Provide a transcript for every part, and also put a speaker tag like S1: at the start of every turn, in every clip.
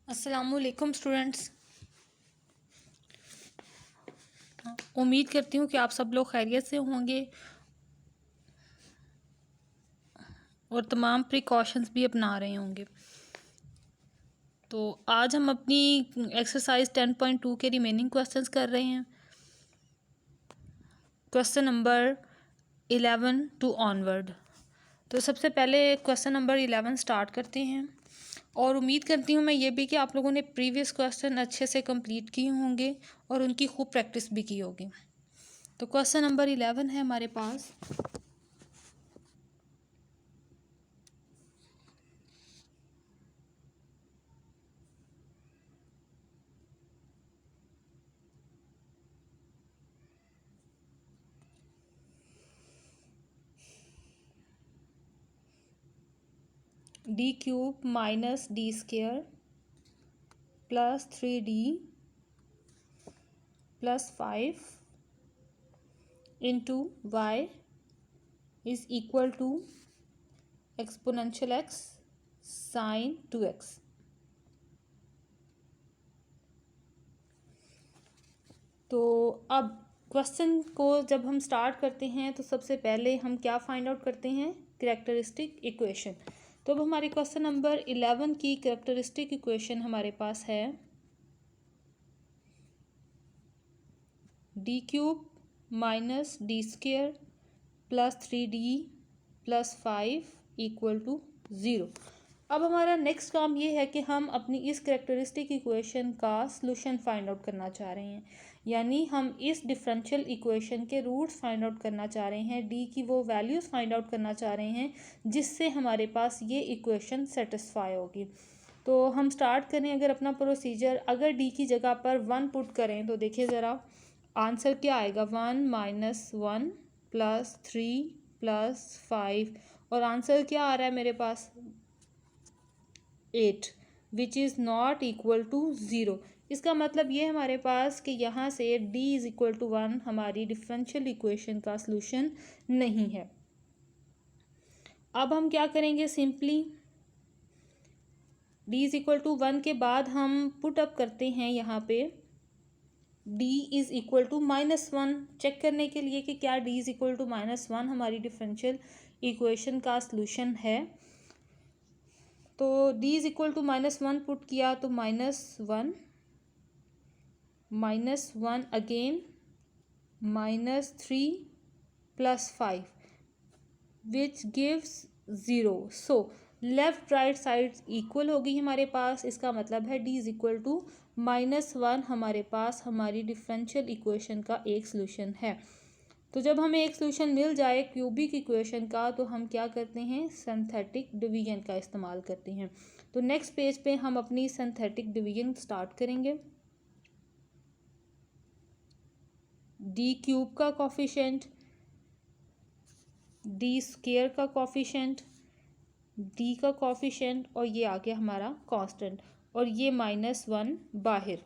S1: अस्सलामुअलैकुम स्टूडेंट्स। उम्मीद करती हूँ कि आप सब लोग खैरियत से होंगे और तमाम प्रिकॉशंस भी अपना रहे होंगे। तो आज हम अपनी एक्सरसाइज 10.2 के रिमेनिंग क्वेश्चंस कर रहे हैं। Question number 11 to onward. तो सबसे पहले क्वेश्चन नंबर 11 स्टार्ट करते हैं और उम्मीद करती हूँ मैं ये भी कि आप लोगों ने प्रीवियस क्वेश्चन अच्छे से कंप्लीट किए होंगे और उनकी खूब प्रैक्टिस भी की होगी। तो क्वेश्चन नंबर 11 है हमारे पास। D cube minus D square plus 3d plus 5 into Y is equal to exponential X sine 2x। तो अब क्वेश्चन को जब हम स्टार्ट करते हैं तो सबसे पहले हम क्या फाइंड आउट करते हैं, कैरेक्टरिस्टिक इक्वेशन। तो अब हमारे क्वेश्चन नंबर 11 की कैरेक्टरिस्टिक इक्वेशन हमारे पास है D cube minus D square plus 3d plus 5 equal to 0। अब हमारा नेक्स्ट काम ये है कि हम अपनी इस कैरेक्टरिस्टिक इक्वेशन का सॉल्यूशन फाइंड आउट करना चाह रहे हैं, यानी हम इस डिफरेंशियल इक्वेशन के रूट्स फाइंड आउट करना चाह रहे हैं, डी की वो वैल्यूज़ फाइंड आउट करना चाह रहे हैं जिससे हमारे पास ये इक्वेशन सेटिस्फाई होगी। तो हम स्टार्ट करें अगर अपना प्रोसीजर, अगर डी की जगह पर 1 पुट करें तो देखिए ज़रा आंसर क्या आएगा। 1 माइनस 1 प्लस 3 प्लस 5 और आंसर क्या आ रहा है मेरे पास 8 which is not equal to 0। इसका मतलब ये हमारे पास कि यहाँ से d इज़ इक्वल टू 1 हमारी डिफरेंशियल इक्वेशन का सलूशन नहीं है। अब हम क्या करेंगे, simply d is equal to 1 के बाद हम पुट अप करते हैं यहाँ पे d is equal to -1 check करने के लिए कि क्या d इज़ इक्वल टू -1 हमारी डिफरेंशियल इक्वेशन का सलूशन है। तो d is equal to -1 put किया तो -1 again -3 plus 5 which gives 0। So left right side equal होगी हमारे पास। इसका मतलब है d इज़ इक्वल टू -1 हमारे पास हमारी डिफरेंशियल इक्वेशन का एक सलूशन है। तो जब हमें एक सलूशन मिल जाए क्यूबिक इक्वेशन का तो हम क्या करते हैं, सिंथेटिक डिवीजन का इस्तेमाल करते हैं। तो नेक्स्ट पेज पे हम अपनी सिंथेटिक डिवीजन स्टार्ट करेंगे। डी क्यूब का कोफिशिएंट, डी स्क्वायर का कोफिशिएंट, डी का कोफिशिएंट और ये आ गया हमारा कांस्टेंट और ये -1 बाहर।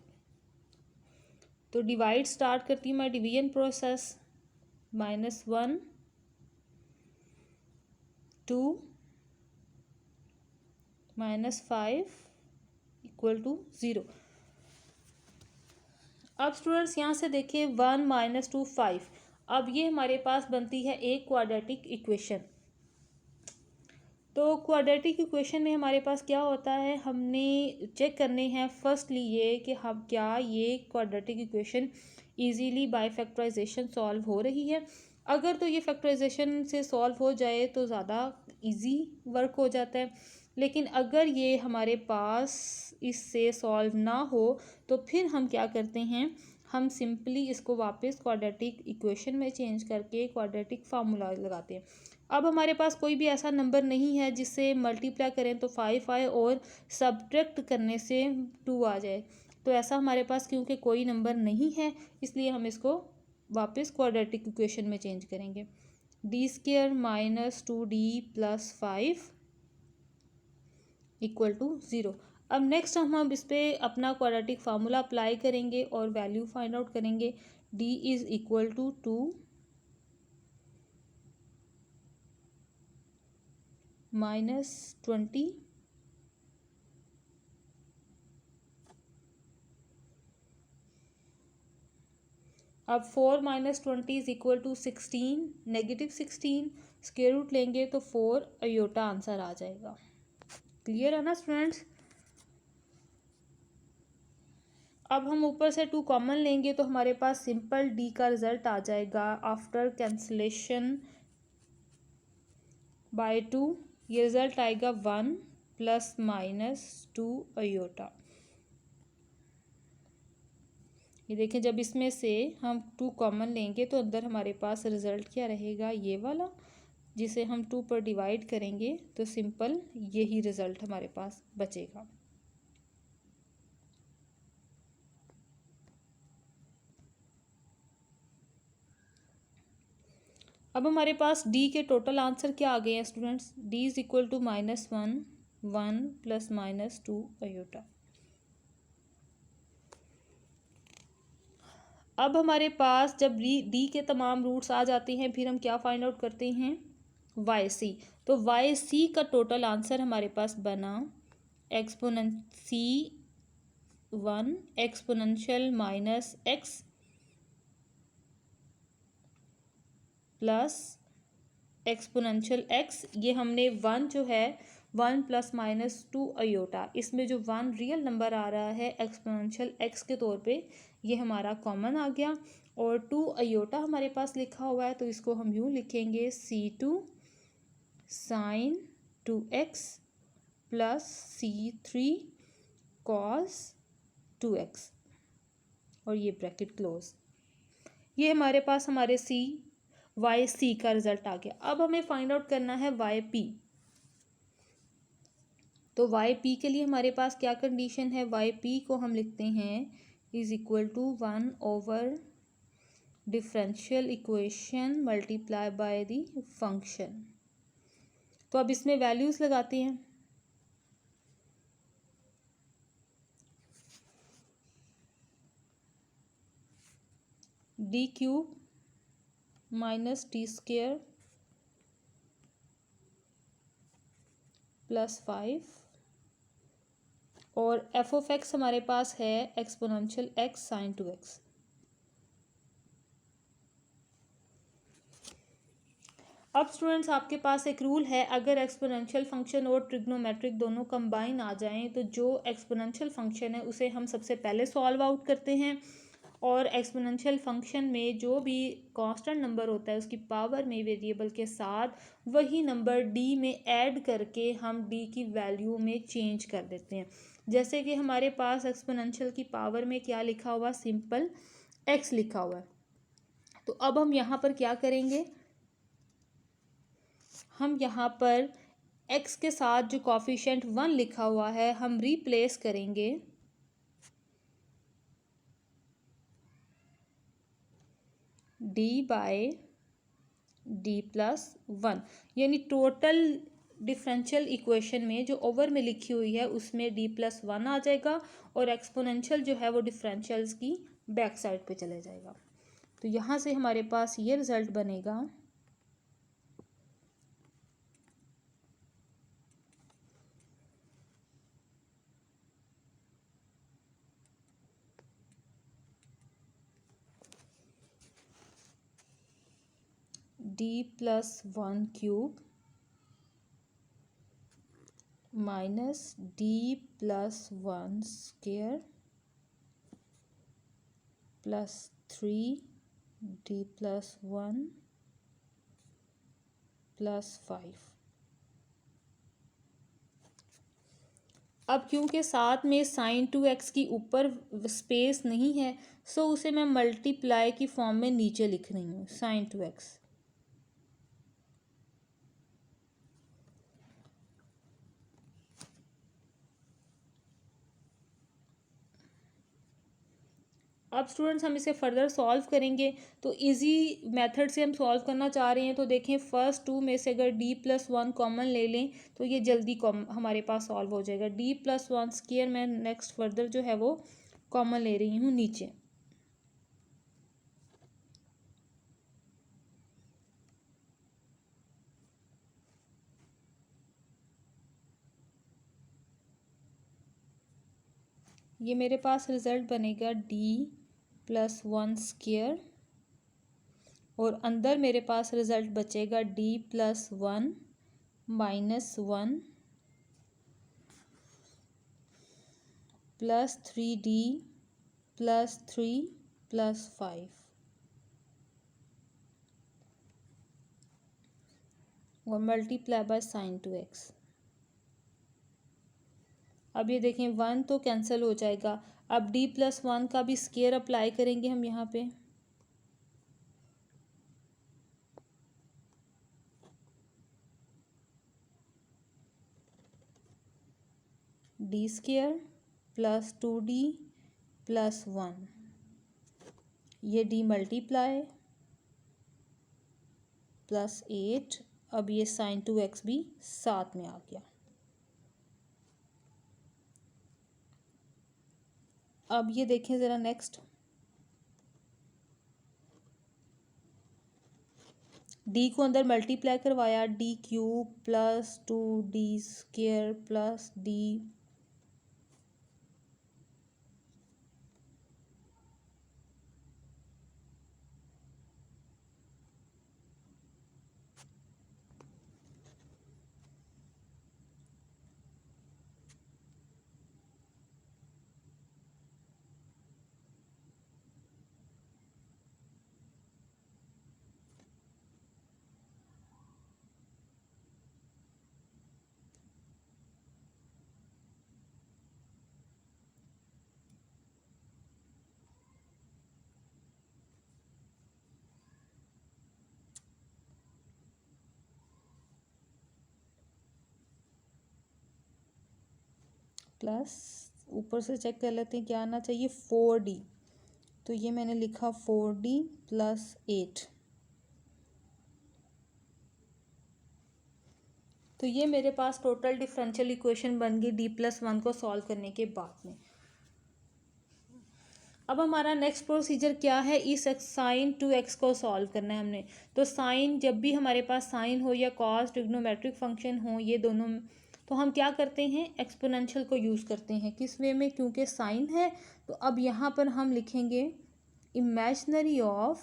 S1: तो डिवाइड स्टार्ट करती हूँ मैं डिवीजन प्रोसेस। -1 2 -5 equal to 0। अब स्टूडेंट्स यहाँ से देखिए 1 - 2 5। अब ये हमारे पास बनती है एक क्वाड्रेटिक इक्वेशन। तो क्वाड्रेटिक इक्वेशन में हमारे पास क्या होता है, हमने चेक करने हैं फर्स्टली ये कि हम क्या ये quadratic equation easily by factorization solve हो रही है। अगर तो ये फैक्टराइजेशन से सॉल्व हो जाए तो ज़्यादा इजी वर्क हो जाता है, लेकिन अगर ये हमारे पास इससे सॉल्व ना हो तो फिर हम क्या करते हैं, हम सिंपली इसको वापस क्वाड्रेटिक इक्वेशन में चेंज करके क्वाड्रेटिक फार्मूला लगाते हैं। अब हमारे पास कोई भी ऐसा नंबर नहीं है जिससे मल्टीप्लाई करें तो 5 आए और सब्ट्रैक्ट करने से 2 आ जाए। तो ऐसा हमारे पास क्योंकि कोई नंबर नहीं है इसलिए हम इसको वापस क्वाड्रेटिक इक्वेशन में चेंज करेंगे। D square minus 2d plus 5 equal to 0। अब नेक्स्ट हम इस पर अपना क्वाड्रेटिक फार्मूला अप्लाई करेंगे और वैल्यू फाइंड आउट करेंगे। d इज़ इक्वल टू 2 -20 अब 4 minus 20 is equal to 16, -16 square root लेंगे तो 4 अयोटा आंसर आ जाएगा। क्लियर है ना स्टूडेंट्स। अब हम ऊपर से 2 कॉमन लेंगे तो हमारे पास सिंपल डी का रिजल्ट आ जाएगा आफ्टर कैंसलेशन बाय 2। ये रिजल्ट आएगा 1 ± 2 अयोटा। ये देखें, जब इसमें से हम 2 कॉमन लेंगे तो अंदर हमारे पास रिजल्ट क्या रहेगा, ये वाला, जिसे हम 2 पर डिवाइड करेंगे तो सिंपल यही रिजल्ट हमारे पास बचेगा। अब हमारे पास डी के टोटल आंसर क्या आ गए हैं students, D is equal to -1 1 ± 2 iota. अब हमारे पास जब डी के तमाम रूट्स आ जाते हैं फिर हम क्या फाइंड आउट करते हैं, वाई सी। तो वाई सी का टोटल आंसर हमारे पास बना एक्सपोनेंसी 1 exponential -x plus exponential x। ये हमने 1 जो है 1 ± 2 अयोटा, इसमें जो 1 रियल नंबर आ रहा है एक्सपोनेंशियल x के तौर पे, ये हमारा कॉमन आ गया। और 2 अयोटा हमारे पास लिखा हुआ है तो इसको हम यूँ लिखेंगे C2 sin 2x plus C3 cos 2x और ये ब्रैकेट क्लोज। ये हमारे पास हमारे वाई सी का रिजल्ट आ गया। अब हमें फाइंड आउट करना है वाई पी। तो वाई पी के लिए हमारे पास क्या कंडीशन है, वाई पी को हम लिखते हैं is equal to 1 over differential equation multiply by the function. तो अब इसमें वैल्यूज लगाते हैं। d³ माइनस d² +5 और f(x) हमारे पास है एक्सपोनेंशियल x sin 2x। अब स्टूडेंट्स आपके पास एक रूल है, अगर एक्सपोनेंशियल फंक्शन और ट्रिग्नोमेट्रिक दोनों कंबाइन आ जाएं तो जो एक्सपोनेंशियल फंक्शन है उसे हम सबसे पहले सॉल्व आउट करते हैं और एक्सपोनेंशियल फंक्शन में जो भी कांस्टेंट नंबर होता है उसकी पावर में वेरिएबल के साथ वही नंबर डी में ऐड करके हम डी की वैल्यू में चेंज कर देते हैं। जैसे कि हमारे पास एक्सपोनेंशियल की पावर में क्या लिखा हुआ, सिंपल एक्स लिखा हुआ है। तो अब हम यहाँ पर क्या करेंगे, हम यहाँ पर x के साथ जो कॉफिशिएंट 1 लिखा हुआ है हम रिप्लेस करेंगे d बाय d+1, यानी टोटल डिफरेंशियल इक्वेशन में जो ओवर में लिखी हुई है उसमें d+1 आ जाएगा और एक्सपोनेंशियल जो है वो डिफरेंशियल्स की बैक साइड पे चले जाएगा। तो यहाँ से हमारे पास ये रिजल्ट बनेगा d+1³ माइनस d+1² +3d+1 +5। अब क्योंकि साथ में sin 2x की ऊपर स्पेस नहीं है सो उसे मैं मल्टीप्लाई की फॉर्म में नीचे लिख रही हूँ sin 2x। अब स्टूडेंट्स हम इसे फर्दर सॉल्व करेंगे तो इजी मेथड से हम सॉल्व करना चाह रहे हैं। तो देखें फर्स्ट 2 में से अगर d+1 कॉमन ले लें तो ये जल्दी हमारे पास सॉल्व हो जाएगा। d+1² मैं नेक्स्ट फर्दर जो है वो कॉमन ले रही हूँ नीचे। ये मेरे पास रिजल्ट बनेगा d+1² और अंदर मेरे पास रिजल्ट बचेगा D plus one minus one plus three D plus three plus five और multiply by sine two X. अब ये देखें वन तो कैंसिल हो जाएगा। अब डी प्लस वन का भी स्केयर अप्लाई करेंगे हम यहाँ पे। D square plus two D plus one, ये डी मल्टीप्लाई प्लस एट। अब ये साइन टू एक्स भी साथ में आ गया। अब ये देखें ज़रा नेक्स्ट, डी को अंदर मल्टीप्लाई करवाया, D cube plus two D square plus D plus ऊपर से चेक कर लेते हैं क्या आना चाहिए, फोर डी। तो ये मैंने लिखा फोर डी प्लस एट। तो ये मेरे पास टोटल डिफरेंशियल इक्वेशन बन गई डी प्लस वन को सॉल्व करने के बाद में। अब हमारा नेक्स्ट प्रोसीजर क्या है, इस साइन टू एक्स को सॉल्व करना है हमने। तो साइन, जब भी हमारे पास साइन हो या कॉस ट्रिग्नोमेट्रिक फंक्शन हो, ये दोनों, तो हम क्या करते हैं, एक्सपोनेंशियल को यूज़ करते हैं। किस वे में, क्योंकि साइन है तो अब यहाँ पर हम लिखेंगे इमेजिनरी ऑफ,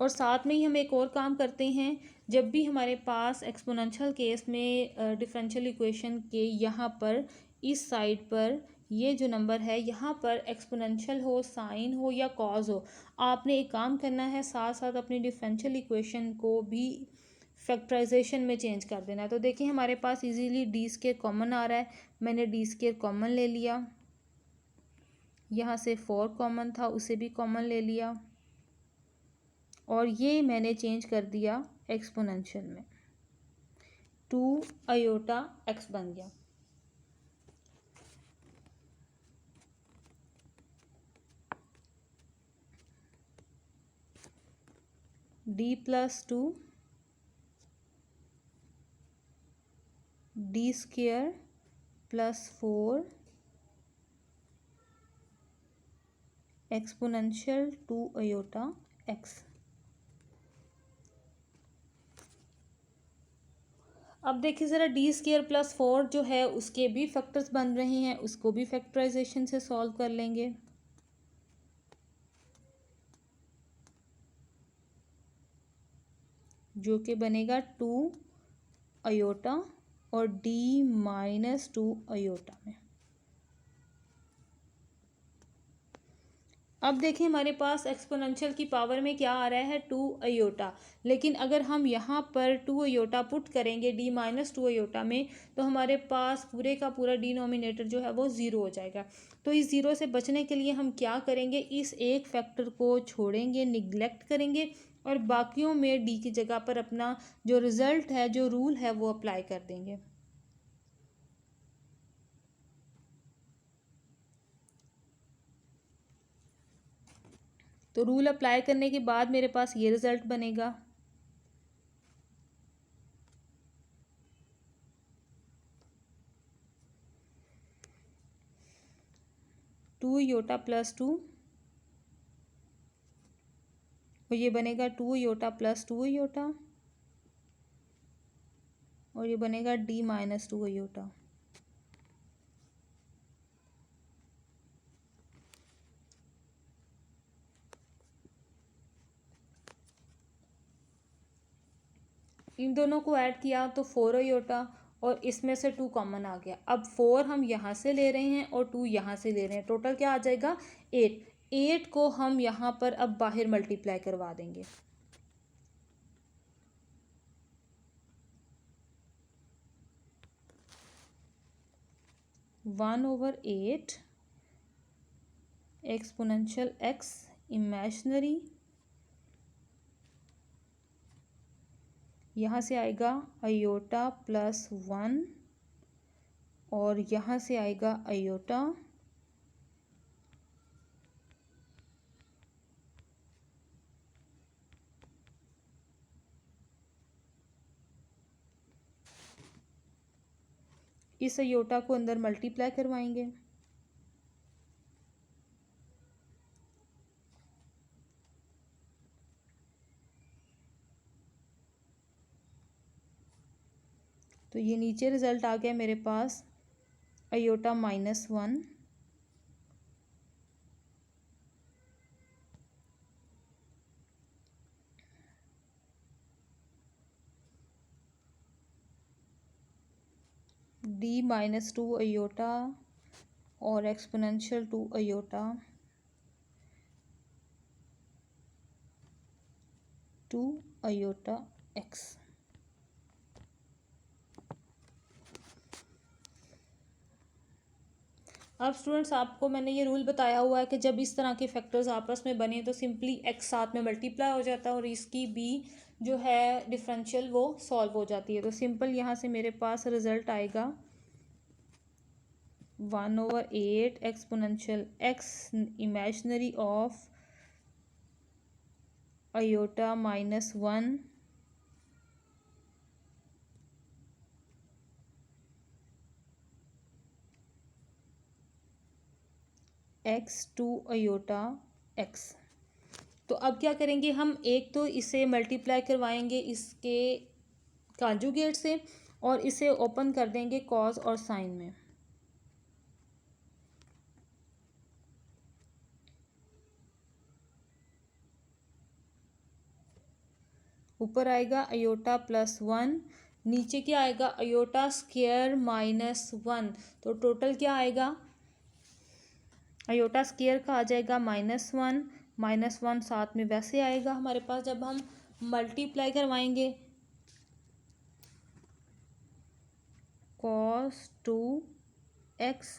S1: और साथ में ही हम एक और काम करते हैं, जब भी हमारे पास एक्सपोनेंशियल केस में डिफरेंशियल इक्वेशन के यहाँ पर इस साइड पर ये जो नंबर है यहाँ पर एक्सपोनेंशियल हो, साइन हो या कॉज हो, आपने एक काम करना है, साथ साथ अपनी डिफरेंशियल इक्वेशन को भी फैक्टराइजेशन में चेंज कर देना है। तो देखिए हमारे पास इजीली डी स्क्वायर कॉमन आ रहा है, मैंने डी स्क्वायर कॉमन ले लिया, यहाँ से फोर कॉमन था उसे भी कॉमन ले लिया, और ये मैंने चेंज कर दिया एक्सपोनेंशियल में, टू आयोटा एक्स बन गया। D plus two D square plus four exponential two iota x. अब देखिए ज़रा, डी स्क्वायर प्लस फोर जो है उसके भी फैक्टर्स बन रहे हैं, उसको भी फैक्टराइजेशन से सॉल्व कर लेंगे। जो कि बनेगा टू आयोटा और डी माइनस टू आयोटा में। अब देखिए हमारे पास एक्सपोनेंशियल की पावर में क्या आ रहा है, टू आयोटा, लेकिन अगर हम यहाँ पर टू आयोटा पुट करेंगे डी माइनस टू आयोटा में, तो हमारे पास पूरे का पूरा डिनोमिनेटर जो है वो ज़ीरो हो जाएगा। तो इस ज़ीरो से बचने के लिए हम क्या करेंगे, इस एक फैक्टर को छोड़ेंगे, निगलेक्ट करेंगे, और बाकियों में डी की जगह पर अपना जो रिज़ल्ट है, जो रूल है, वो अप्लाई कर देंगे। तो रूल अप्लाई करने के बाद मेरे पास ये रिज़ल्ट बनेगा, टू योटा प्लस टू, और ये बनेगा two iota plus two iota, और ये बनेगा डी माइनस टू योटा। इन दोनों को ऐड किया तो 4 अयोटा, और इसमें से 2 कॉमन आ गया। अब 4 हम यहाँ से ले रहे हैं और 2 यहाँ से ले रहे हैं, टोटल क्या आ जाएगा 8। 8 को हम यहाँ पर अब बाहर मल्टीप्लाई करवा देंगे। One over 8 exponential x imaginary, यहाँ से आएगा अयोटा प्लस 1 और यहाँ से आएगा अयोटा इस अयोटा को अंदर मल्टीप्लाई करवाएंगे। तो ये नीचे रिजल्ट आ गया मेरे पास अयोटा -1 d-2 अयोटा और एक्सपोनेंशियल 2 अयोटा 2 अयोटा x। अब स्टूडेंट्स आपको मैंने ये रूल बताया हुआ है कि जब इस तरह के फैक्टर्स आपस में बने तो सिंपली x साथ में मल्टीप्लाई हो जाता है और इसकी b जो है डिफरेंशियल वो सॉल्व हो जाती है। तो सिंपल यहाँ से मेरे पास रिजल्ट आएगा 1/8 exponential x imaginary of iota -1 x2 iota x। तो अब क्या करेंगे हम, एक तो इसे मल्टीप्लाई करवाएंगे इसके कॉन्जुगेट से और इसे ओपन कर देंगे कॉज और साइन में। ऊपर आएगा अयोटा +1, नीचे क्या आएगा अयोटा स्क्वायर -1। तो टोटल क्या आएगा, अयोटा स्क्वायर का आ जाएगा -1 साथ में वैसे आएगा हमारे पास जब हम मल्टीप्लाई करवाएंगे cos 2x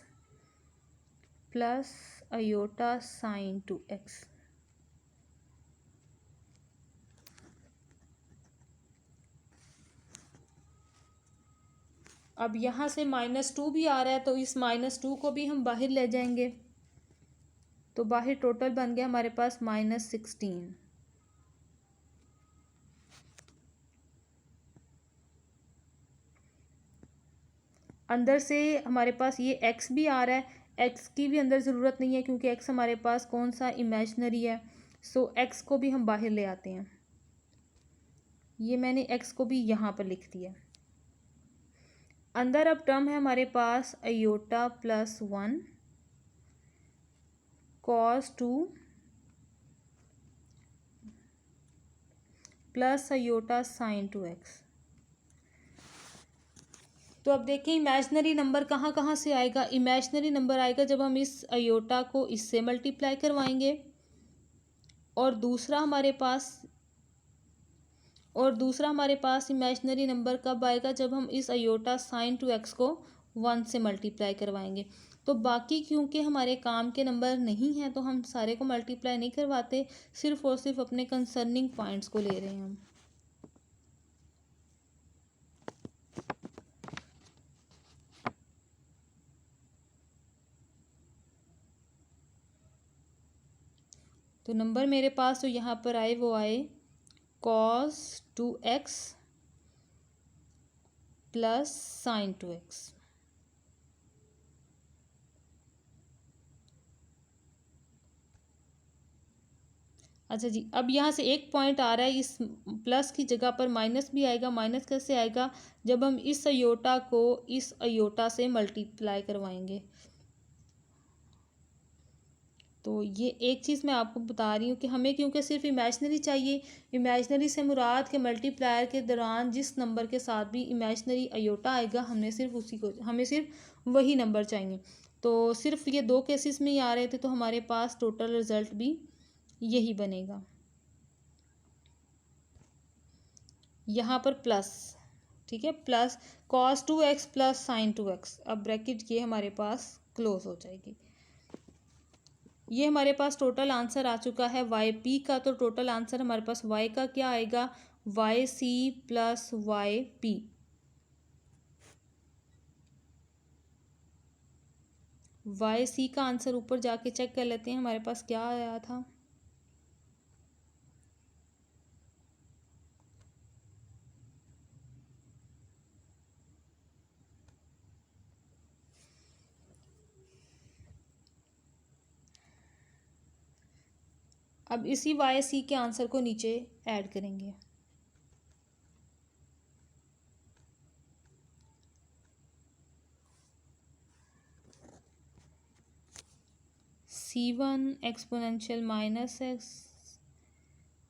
S1: plus iota sin 2x। अब यहाँ से -2 भी आ रहा है तो इस -2 को भी हम बाहर ले जाएंगे, तो बाहर टोटल बन गया हमारे पास -16। अंदर से हमारे पास ये x भी आ रहा है, x की भी अंदर ज़रूरत नहीं है क्योंकि x हमारे पास कौन सा इमेजनरी है। सो x को भी हम बाहर ले आते हैं, ये मैंने x को भी यहाँ पर लिख दिया। अंदर अब टर्म है हमारे पास iota +1 cos 2 plus iota sin 2x। तो अब देखिए इमेजनरी नंबर कहाँ कहाँ से आएगा, इमेजनरी नंबर आएगा जब हम इस अयोटा को इससे मल्टीप्लाई करवाएंगे, और दूसरा हमारे पास इमेजनरी नंबर कब आएगा जब हम इस अयोटा sin 2x को 1 से मल्टीप्लाई करवाएंगे। तो बाकी क्योंकि हमारे काम के नंबर नहीं हैं तो हम सारे को मल्टीप्लाई नहीं करवाते, सिर्फ और सिर्फ अपने कंसर्निंग पॉइंट्स को ले रहे हैं हम। तो नंबर मेरे पास जो यहाँ पर आए वो आए cos 2x plus sin 2x। अच्छा जी, अब यहाँ से एक पॉइंट आ रहा है, इस प्लस की जगह पर माइनस भी आएगा। माइनस कैसे आएगा, जब हम इस अयोटा को इस अयोटा से मल्टीप्लाई करवाएंगे। तो ये एक चीज़ मैं आपको बता रही हूँ कि हमें क्योंकि सिर्फ इमेजनरी चाहिए, इमेजनरी से मुराद के मल्टीप्लायर के दौरान जिस नंबर के साथ भी इमेजनरी अयोटा आएगा हमें सिर्फ वही नंबर चाहिए। तो सिर्फ ये दो केसेस में ही आ रहे थे, तो हमारे पास टोटल रिज़ल्ट भी यही बनेगा। यहाँ पर प्लस, ठीक है, plus cos 2x plus sin 2x। अब ब्रैकेट ये हमारे पास क्लोज हो जाएगी। ये हमारे पास टोटल आंसर आ चुका है वाई पी का। तो टोटल आंसर हमारे पास वाई का क्या आएगा, Y C plus Y P. Y C का आंसर ऊपर जाके चेक कर लेते हैं हमारे पास क्या आया था। अब इसी वाई सी के आंसर को नीचे ऐड करेंगे। C1 exponential minus x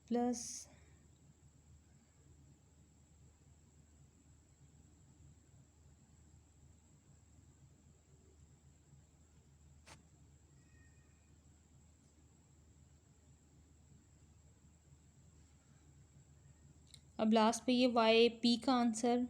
S1: plus अब लास्ट पे ये वाई पी का आंसर।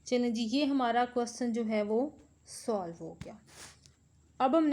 S1: चलें जी, ये हमारा क्वेश्चन जो है वो सॉल्व हो गया। अब हम